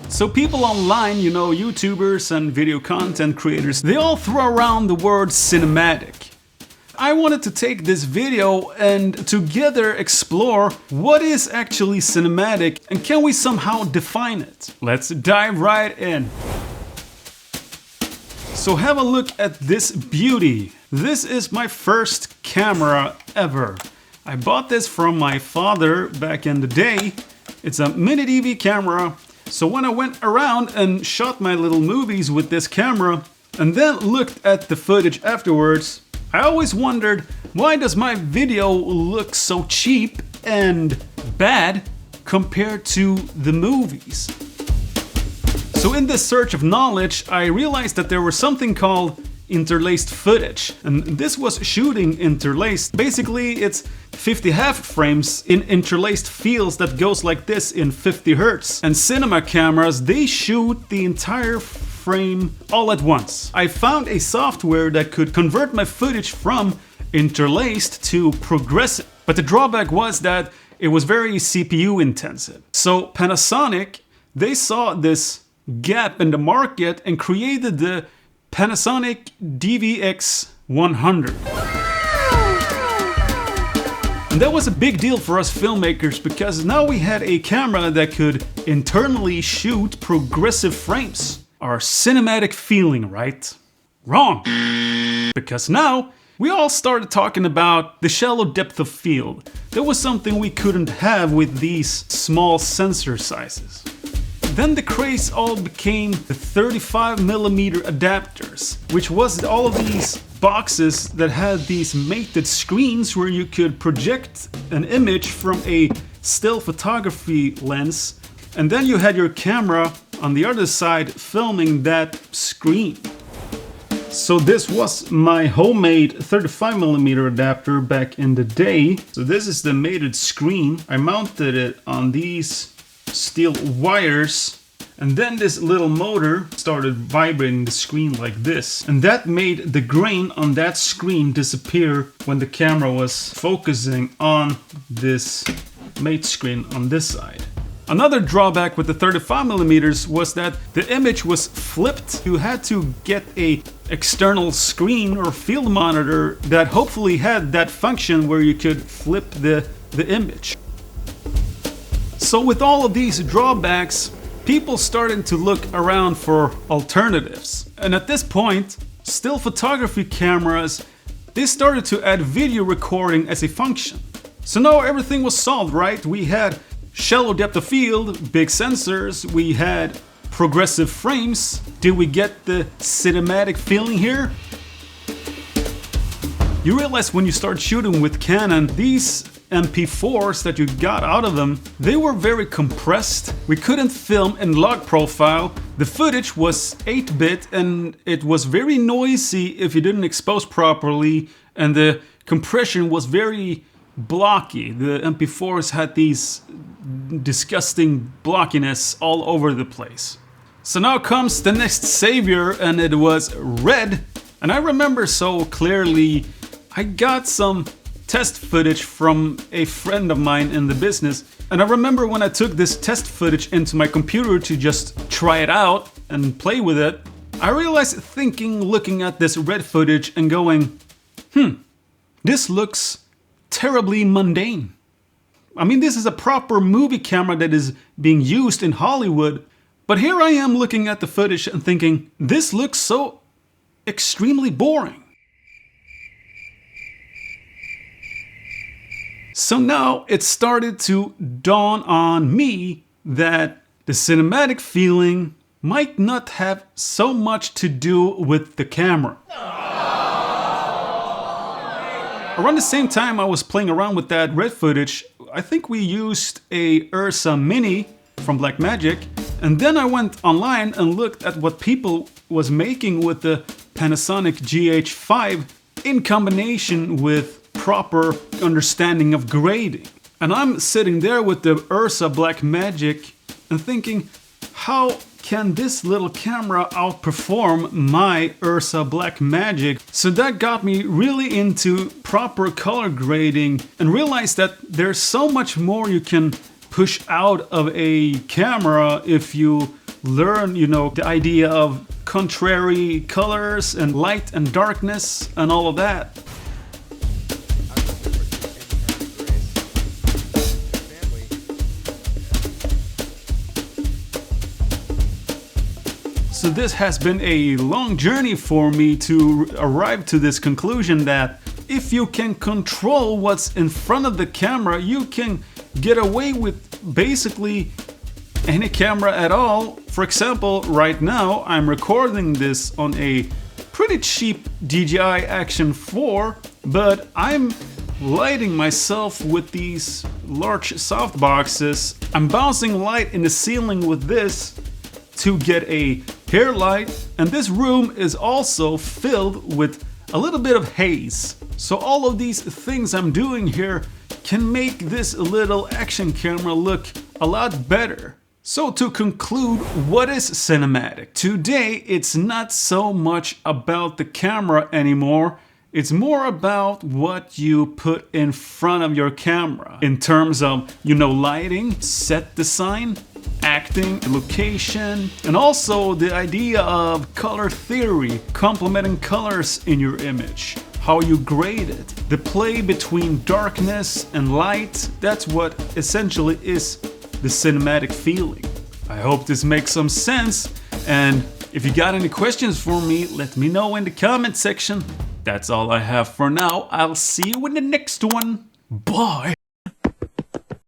So people online, you know, YouTubers and video content creators, they all throw around the word cinematic. I wanted to take this video and together explore what is actually cinematic and can we somehow define it. Let's dive right in. So have a look at this beauty. This is my first camera ever. I bought this from my father back in the day. It's a mini DV camera. So when I went around and shot my little movies with this camera and then looked at the footage afterwards, I always wondered, why does my video look so cheap and bad compared to the movies? So in this search of knowledge, I realized that there was something called interlaced footage, and this was shooting interlaced. Basically, it's 50 half frames in interlaced fields that goes like this in 50 Hertz. And cinema cameras, they shoot the entire frame all at once. I found a software that could convert my footage from interlaced to progressive, but the drawback was that it was very CPU intensive. So Panasonic, they saw this gap in the market and created the Panasonic DVX-100. And that was a big deal for us filmmakers because now we had a camera that could internally shoot progressive frames. Our cinematic feeling, right? Wrong! Because now we all started talking about the shallow depth of field. That was something we couldn't have with these small sensor sizes. Then the craze all became the 35mm adapters, which was all of these boxes that had these mated screens where you could project an image from a still photography lens, and then you had your camera on the other side filming that screen. So this was my homemade 35mm adapter back in the day. So this is the mated screen. I mounted it on these steel wires, and then this little motor started vibrating the screen like this, and that made the grain on that screen disappear when the camera was focusing on this mate screen on this side. Another drawback with the 35mm was that the image was flipped. You had to get a external screen or field monitor that hopefully had that function where you could flip the image. So with all of these drawbacks, people started to look around for alternatives. And at this point, still photography cameras, they started to add video recording as a function. So now everything was solved, right? We had shallow depth of field, big sensors, we had progressive frames. Did we get the cinematic feeling here? You realize when you start shooting with Canon, these MP4s that you got out of them, they were very compressed. We couldn't film in log profile. The footage was 8-bit and it was very noisy if you didn't expose properly, and the compression was very blocky. The MP4s had these disgusting blockiness all over the place. So now comes the next savior, and it was red. And I remember so clearly, I got some test footage from a friend of mine in the business, and I remember when I took this test footage into my computer to just try it out and play with it, I realized looking at this red footage and going, this looks terribly mundane. I mean, this is a proper movie camera that is being used in Hollywood, but here I am looking at the footage and thinking, this looks so extremely boring. So now it started to dawn on me that the cinematic feeling might not have so much to do with the camera. Around the same time I was playing around with that red footage, I think we used a Ursa Mini from Blackmagic, and then I went online and looked at what people was making with the Panasonic GH5 in combination with proper understanding of grading. And I'm sitting there with the Ursa Blackmagic and thinking, how can this little camera outperform my Ursa Blackmagic? So that got me really into proper color grading and realized that there's so much more you can push out of a camera if you learn, you know, the idea of contrary colors and light and darkness and all of that. So this has been a long journey for me to arrive to this conclusion that if you can control what's in front of the camera, you can get away with basically any camera at all. For example, right now I'm recording this on a pretty cheap DJI Action 4, but I'm lighting myself with these large softboxes. I'm bouncing light in the ceiling with this to get a hair light, and this room is also filled with a little bit of haze. So all of these things I'm doing here can make this little action camera look a lot better. So to conclude, what is cinematic? Today it's not so much about the camera anymore. It's more about what you put in front of your camera in terms of, you know, lighting, set design, acting, location, and also the idea of color theory, complementing colors in your image, how you grade it, the play between darkness and light. That's what essentially is the cinematic feeling. I hope this makes some sense, and if you got any questions for me, let me know in the comment section. That's all I have for now. I'll see you in the next one. Bye!